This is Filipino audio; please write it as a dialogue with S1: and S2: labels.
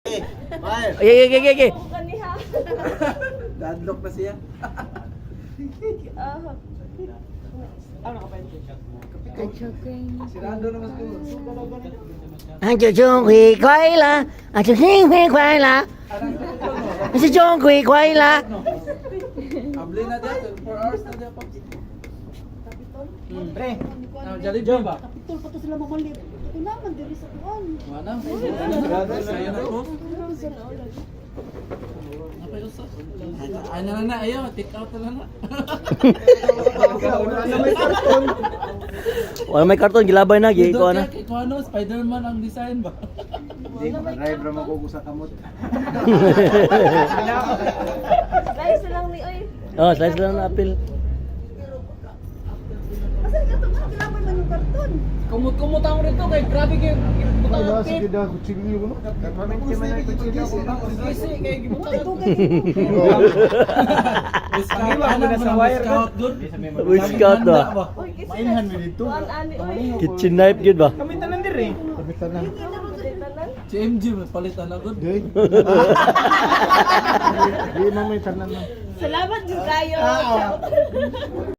S1: Okay.
S2: Dadlock na siya. Sirado naman siguro.
S1: Ang chuchong kui kway la, ang chuchong kui kway la, ang chuchong kui kway la.
S2: Abli na dyan, 4 hours na dyan, Pops. Pre, Jollibee ba?
S3: Kapitol pa to sila mamalip. Ito naman, diri sa kuwan.
S2: Mana? Sa'yo na ko. Ano na, ayaw, take out na na.
S1: Wala may karton, gilabay na, ikaw na.
S2: Ikaw ano, Spider-Man ang design ba?
S4: Hindi, drive ra mo sa kamot.
S3: Guys, lang ni Oy.
S1: Oh, slice lang na apil.
S3: Kasi ito ba, kailangan man yung karton.
S2: Kumut-kumut ako rito, kay grabe kayo. Butang ang pit.
S4: Sige daw, kutsilyo ko no.
S2: Kasi, kay gibutang ang
S3: Tugay
S2: pit.
S1: Wish Scout ba?
S3: Oy, kasi
S4: Mainhan mo dito.
S3: kuwan ani Oy.
S1: Kitchen knife yun ba?
S2: Kami tanan dir eh.
S4: Kapitan lang.
S3: Tanan.
S2: Si MG, palitan agad.
S4: Di. Di na may tanan lang.
S3: Salamat jud kayo.